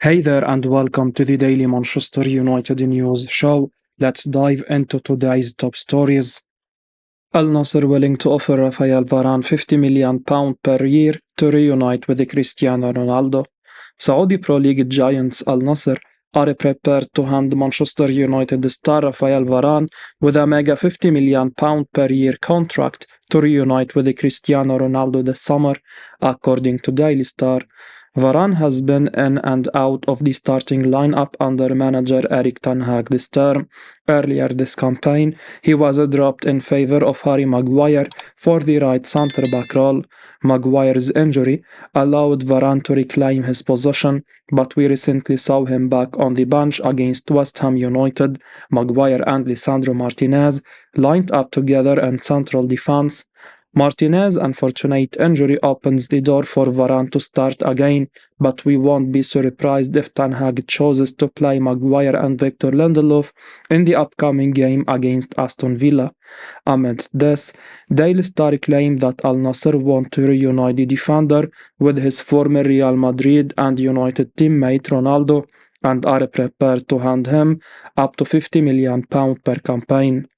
Hey there and welcome to the Daily Manchester United News Show. Let's dive into today's top stories. Al-Nassr willing to offer Raphael Varane £50 million per year to reunite with Cristiano Ronaldo. Saudi Pro League giants Al-Nassr are prepared to hand Manchester United star Raphael Varane with a mega £50 million per year contract to reunite with Cristiano Ronaldo this summer, according to Daily Star. Varan has been in and out of the starting lineup under manager Erik Tanha this term. Earlier this campaign, he was dropped in favour of Harry Maguire for the right centre-back role. Maguire's injury allowed Varan to reclaim his position, but we recently saw him back on the bench against West Ham United. Maguire and Lisandro Martinez lined up together in central defence. Martinez's unfortunate injury opens the door for Varan to start again, but we won't be surprised if Ten Hag chooses to play Maguire and Victor Lindelof in the upcoming game against Aston Villa. Amidst this, Daily Star claimed that Al-Nassr want to reunite the defender with his former Real Madrid and United teammate Ronaldo and are prepared to hand him up to £50 million per campaign.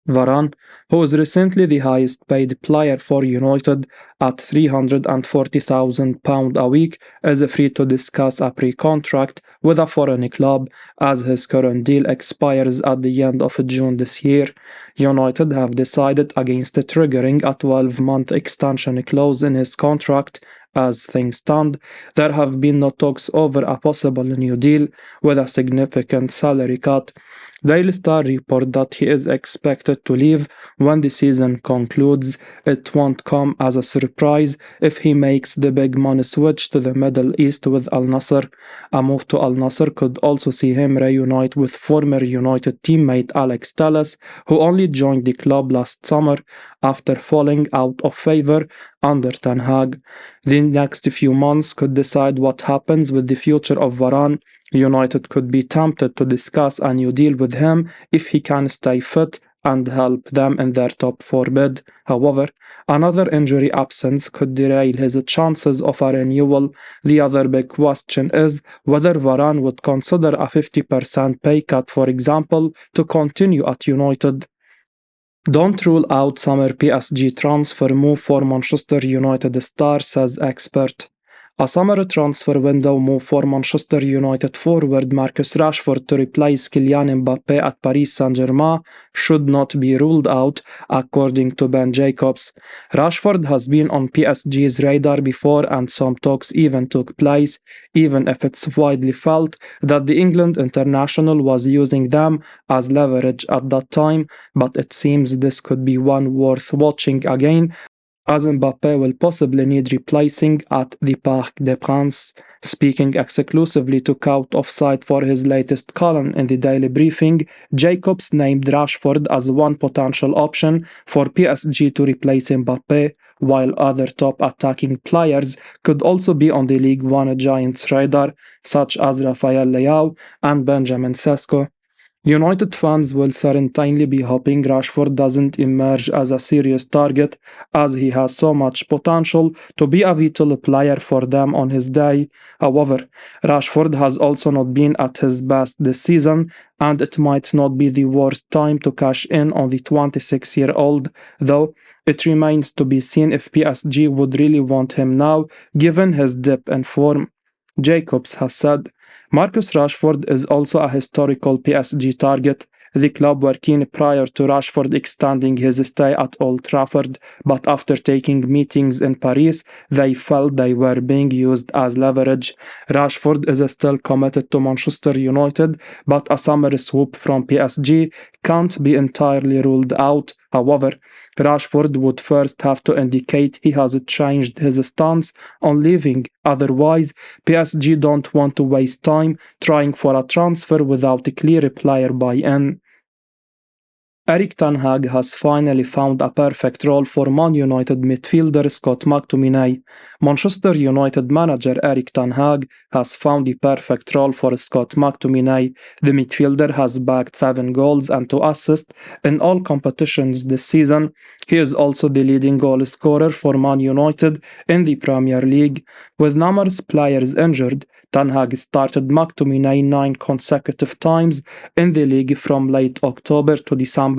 Varan, who is recently the highest paid player for United at £340,000 a week, is free to discuss a pre-contract with a foreign club as his current deal expires at the end of June this year. United have decided against triggering a 12-month extension clause in his contract. As things stand, there have been no talks over a possible new deal with a significant salary cut. Daily Star report that he is expected to leave when the season concludes. It won't come as a surprise if he makes the big money switch to the Middle East with Al-Nassr. A move to Al-Nassr could also see him reunite with former United teammate Alex Telles, who only joined the club last summer after falling out of favour under Ten Hag. The next few months could decide what happens with the future of Varan. United could be tempted to discuss a new deal with him if he can stay fit and help them in their top 4 bid. However, another injury absence could derail his chances of a renewal. The other big question is whether Varan would consider a 50% pay cut, for example, to continue at United. Don't rule out summer PSG transfer move for Manchester United star, says expert. A summer transfer window move for Manchester United forward Marcus Rashford to replace Kylian Mbappe at Paris Saint-Germain should not be ruled out, according to Ben Jacobs. Rashford has been on PSG's radar before and some talks even took place, even if it's widely felt that the England international was using them as leverage at that time, but it seems this could be one worth watching again, as Mbappe will possibly need replacing at the Parc des Princes. Speaking exclusively to Count Offside for his latest column in the Daily Briefing, Jacobs named Rashford as one potential option for PSG to replace Mbappe, while other top attacking players could also be on the League One Giants' radar, such as Raphael Leao and Benjamin Sesko. United fans will certainly be hoping Rashford doesn't emerge as a serious target, as he has so much potential to be a vital player for them on his day. However, Rashford has also not been at his best this season, and it might not be the worst time to cash in on the 26-year-old, though it remains to be seen if PSG would really want him now, given his dip in form. Jacobs has said, Marcus Rashford is also a historical PSG target. The club were keen prior to Rashford extending his stay at Old Trafford, but after taking meetings in Paris, they felt they were being used as leverage. Rashford is still committed to Manchester United, but a summer swoop from PSG can't be entirely ruled out. However, Rashford would first have to indicate he has changed his stance on leaving. Otherwise, PSG don't want to waste time trying for a transfer without a clear player buy-in. Erik Tanha has finally found a perfect role for Man United midfielder Scott McTominay. Manchester United manager Erik Tanha has found the perfect role for Scott McTominay. The midfielder has bagged 7 goals and 2 assists in all competitions this season. He is also the leading goal scorer for Man United in the Premier League. With numerous players injured, Ten Hag started McTominay 9 consecutive times in the league from late October to December.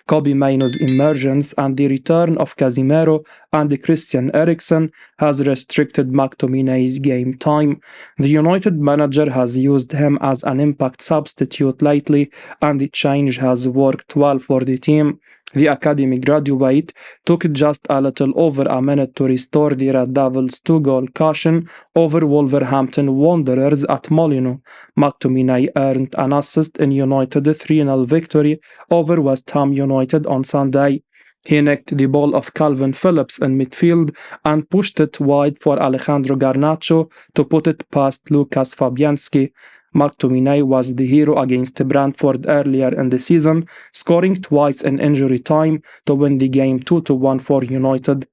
Kobe Mainoo's emergence and the return of Casemiro and Christian Eriksen has restricted McTominay's game time. The United manager has used him as an impact substitute lately, and the change has worked well for the team. The academy graduate took just a little over a minute to restore the Red Devils' 2-goal cushion over Wolverhampton Wanderers at Molineux. McTominay earned an assist in United's 3-0 victory over West Ham United on Sunday. He nicked the ball of Calvin Phillips in midfield and pushed it wide for Alejandro Garnacho to put it past Lucas Fabianski. McTominay was the hero against Brentford earlier in the season, scoring twice in injury time to win the game 2-1 for United.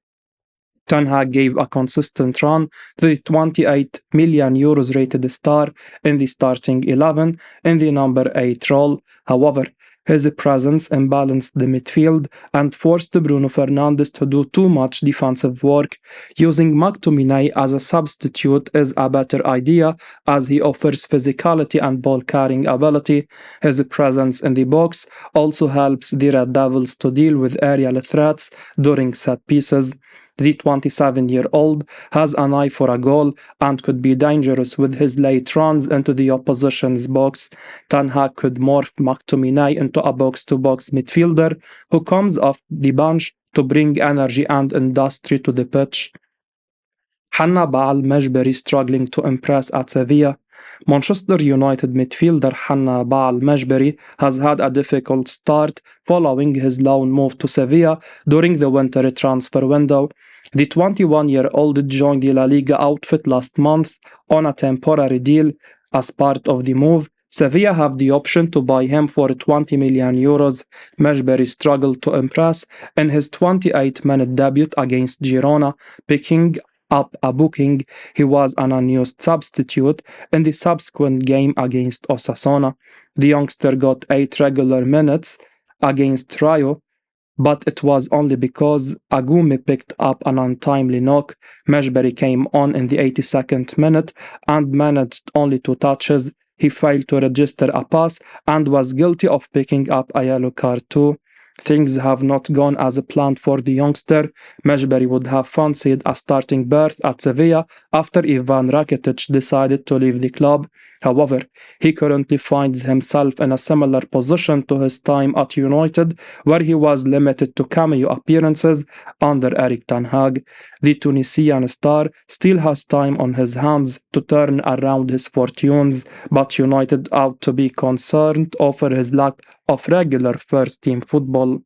Ten Hag gave a consistent run to the €28 million rated star in the starting 11 in the number 8 role. However, his presence imbalanced the midfield and forced Bruno Fernandes to do too much defensive work. Using McTominay as a substitute is a better idea as he offers physicality and ball-carrying ability. His presence in the box also helps the Red Devils to deal with aerial threats during set pieces. The 27-year-old has an eye for a goal and could be dangerous with his late runs into the opposition's box. Ten Hag could morph McTominay into a box-to-box midfielder who comes off the bench to bring energy and industry to the pitch. Hanna Al-Mejberi struggling to impress at Sevilla. Manchester United midfielder Hanna Al-Mejberi has had a difficult start following his loan move to Sevilla during the winter transfer window. The 21-year-old joined the La Liga outfit last month on a temporary deal. As part of the move, Sevilla have the option to buy him for €20 million. Mejberi struggled to impress in his 28-minute debut against Girona, picking up a booking. He was an unused substitute in the subsequent game against Osasuna. The youngster got 8 regular minutes against Rayo, but it was only because Agumi picked up an untimely knock. Mejberi came on in the 82nd minute and managed only 2 touches. He failed to register a pass and was guilty of picking up a yellow card too. Things have not gone as planned for the youngster. Mejberi would have fancied a starting berth at Sevilla after Ivan Rakitic decided to leave the club. However, he currently finds himself in a similar position to his time at United, where he was limited to cameo appearances under Erik Ten Hag. The Tunisian star still has time on his hands to turn around his fortunes, but United ought to be concerned over his lack of regular first-team football.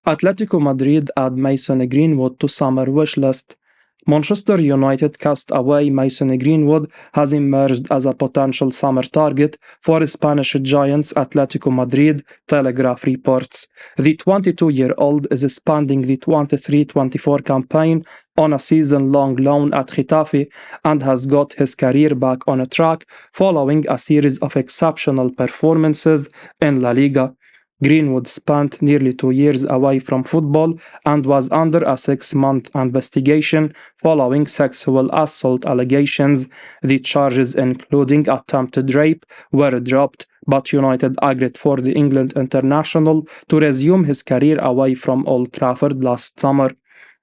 Atletico Madrid add Mason Greenwood to summer wish list. Manchester United cast away Mason Greenwood has emerged as a potential summer target for Spanish giants Atletico Madrid, Telegraph reports. The 22-year-old is spending the 23-24 campaign on a season-long loan at Getafe and has got his career back on track following a series of exceptional performances in La Liga. Greenwood spent nearly 2 years away from football and was under a 6-month investigation following sexual assault allegations. The charges, including attempted rape, were dropped, but United agreed for the England international to resume his career away from Old Trafford last summer.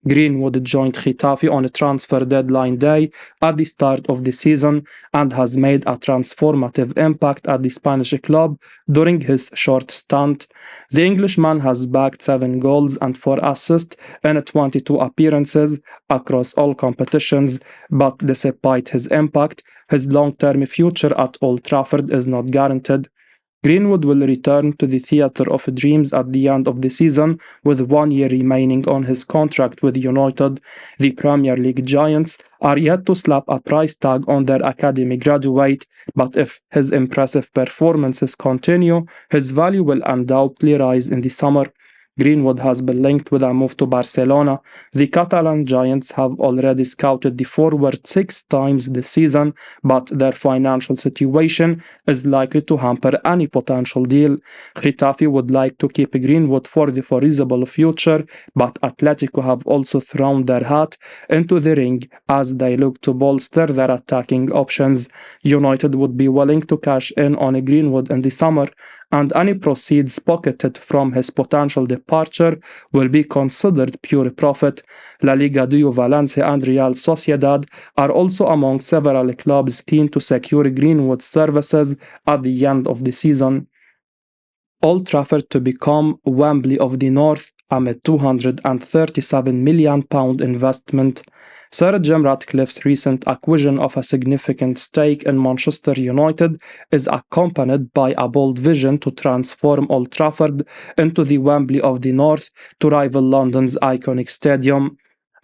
Greenwood joined Getafe on a transfer deadline day at the start of the season and has made a transformative impact at the Spanish club during his short stint. The Englishman has bagged 7 goals and 4 assists in 22 appearances across all competitions, but despite his impact, his long-term future at Old Trafford is not guaranteed. Greenwood will return to the Theatre of Dreams at the end of the season with 1 year remaining on his contract with United. The Premier League giants are yet to slap a price tag on their academy graduate, but if his impressive performances continue, his value will undoubtedly rise in the summer. Greenwood has been linked with a move to Barcelona. The Catalan giants have already scouted the forward 6 times this season, but their financial situation is likely to hamper any potential deal. Getafe would like to keep Greenwood for the foreseeable future, but Atletico have also thrown their hat into the ring as they look to bolster their attacking options. United would be willing to cash in on Greenwood in the summer, and any proceeds pocketed from his potential departure will be considered pure profit. La Liga de Valencia and Real Sociedad are also among several clubs keen to secure Greenwood's services at the end of the season. Old Trafford to become Wembley of the North amid £237 million investment. Sir Jim Ratcliffe's recent acquisition of a significant stake in Manchester United is accompanied by a bold vision to transform Old Trafford into the Wembley of the North to rival London's iconic stadium.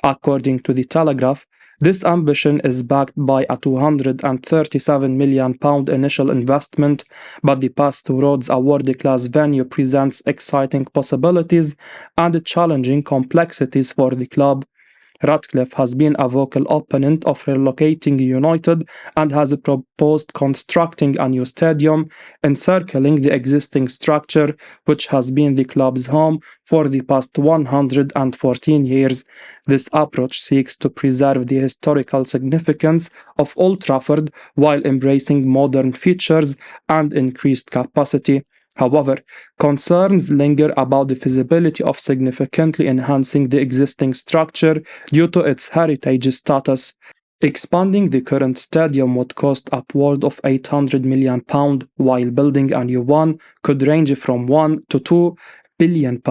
According to The Telegraph, this ambition is backed by a £237 million initial investment, but the path towards a world-class venue presents exciting possibilities and challenging complexities for the club. Ratcliffe has been a vocal opponent of relocating United and has proposed constructing a new stadium encircling the existing structure, which has been the club's home for the past 114 years. This approach seeks to preserve the historical significance of Old Trafford while embracing modern features and increased capacity. However, concerns linger about the feasibility of significantly enhancing the existing structure due to its heritage status. Expanding the current stadium would cost upward of £800 million, while building a new one could range from £1 to £2 billion.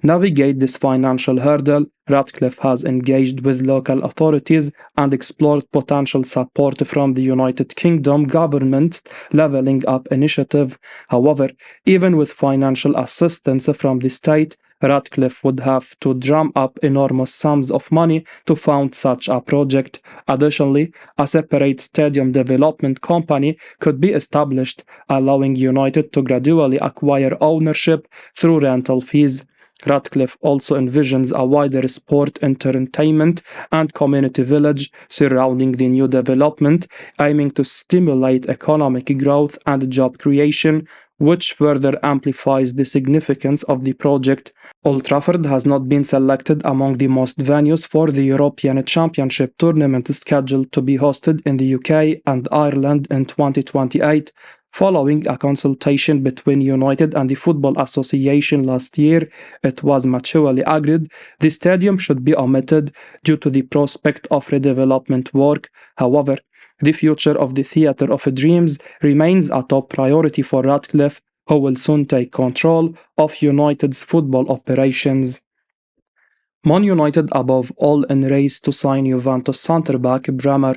Navigate this financial hurdle, Ratcliffe has engaged with local authorities and explored potential support from the United Kingdom government Levelling Up initiative. However, even with financial assistance from the state, Ratcliffe would have to drum up enormous sums of money to fund such a project. Additionally, a separate stadium development company could be established, allowing United to gradually acquire ownership through rental fees. Ratcliffe also envisions a wider sport, entertainment, and community village surrounding the new development, aiming to stimulate economic growth and job creation, which further amplifies the significance of the project. Old Trafford has not been selected among the most venues for the European Championship tournament scheduled to be hosted in the UK and Ireland in 2028. Following a consultation between United and the Football Association last year, it was mutually agreed the stadium should be omitted due to the prospect of redevelopment work. However, the future of the Theatre of Dreams remains a top priority for Ratcliffe, who will soon take control of United's football operations. Man United above all in race to sign Juventus centre-back Bremer.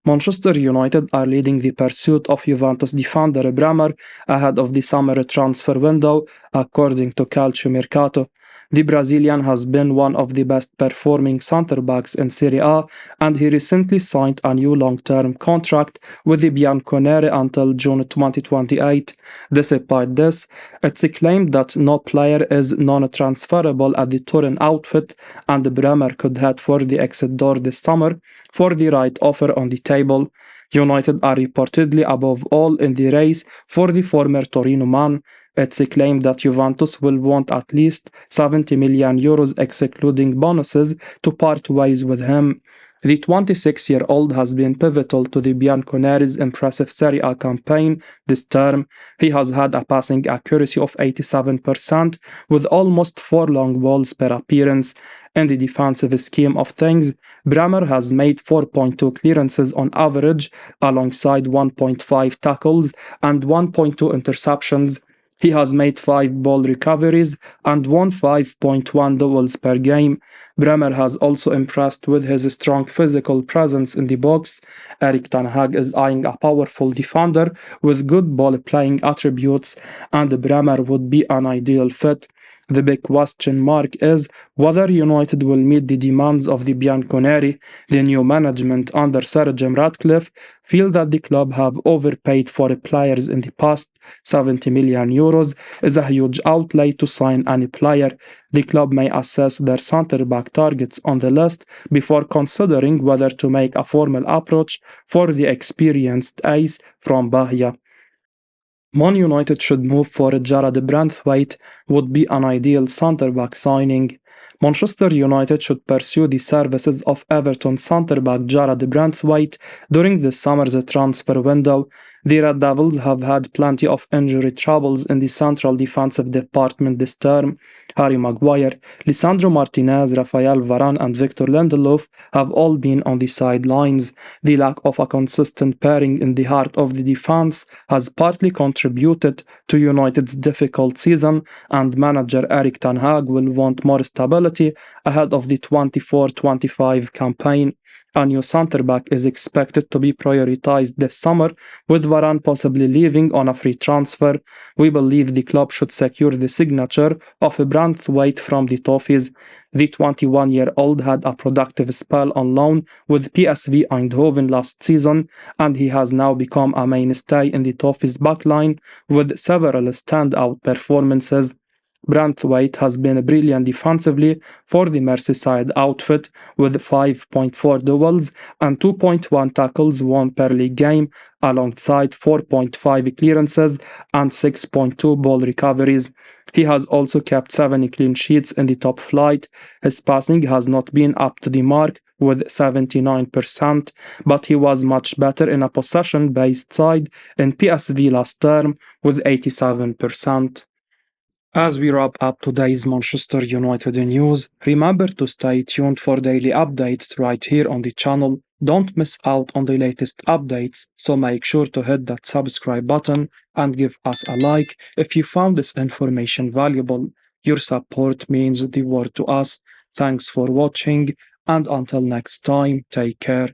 Manchester United are leading the pursuit of Juventus defender Bremer ahead of the summer transfer window, according to Calciomercato. The Brazilian has been one of the best performing centre-backs in Serie A, and he recently signed a new long-term contract with the Bianconeri until June 2028. Despite this, it's claimed that no player is non-transferable at the Turin outfit, and Bremer could head for the exit door this summer for the right offer on the table. United are reportedly above all in the race for the former Torino man. It's claimed that Juventus will want at least €70 million excluding bonuses to part ways with him. The 26-year-old has been pivotal to the Bianconeri's impressive Serie A campaign this term. He has had a passing accuracy of 87% with almost 4 long balls per appearance. In the defensive scheme of things, Bremer has made 4.2 clearances on average, alongside 1.5 tackles and 1.2 interceptions. He has made 5 ball recoveries and won 5.1 duels per game. Bremer has also impressed with his strong physical presence in the box. Erik Tanha is eyeing a powerful defender with good ball playing attributes, and Bremer would be an ideal fit. The big question mark is whether United will meet the demands of the Bianconeri. The new management under Sir Jim Ratcliffe feel that the club have overpaid for players in the past. 70 million euros is a huge outlay to sign any player. The club may assess their centre-back targets on the list before considering whether to make a formal approach for the experienced ace from Bahia. Man United should move for Jared Brandthwaite would be an ideal centre-back signing. Manchester United should pursue the services of Everton centre-back Jared Brandthwaite during the summer's transfer window. The Red Devils have had plenty of injury troubles in the central defensive department this term. Harry Maguire, Lisandro Martinez, Raphael Varane and Victor Lindelof have all been on the sidelines. The lack of a consistent pairing in the heart of the defense has partly contributed to United's difficult season, and manager Erik Ten Hag will want more stability ahead of the 24-25 campaign. A new centre-back is expected to be prioritized this summer, with Varan possibly leaving on a free transfer. We believe the club should secure the signature of Brandthwaite from the Toffees. The 21-year-old had a productive spell on loan with PSV Eindhoven last season, and he has now become a mainstay in the Toffees backline with several standout performances. Brandthwaite has been brilliant defensively for the Merseyside outfit with 5.4 duels and 2.1 tackles won per league game alongside 4.5 clearances and 6.2 ball recoveries. He has also kept 7 clean sheets in the top flight. His passing has not been up to the mark with 79%, but he was much better in a possession-based side in PSV last term with 87%. As we wrap up today's Manchester United news, remember to stay tuned for daily updates right here on the channel. Don't miss out on the latest updates, so make sure to hit that subscribe button and give us a like if you found this information valuable. Your support means the world to us. Thanks for watching, and until next time, take care.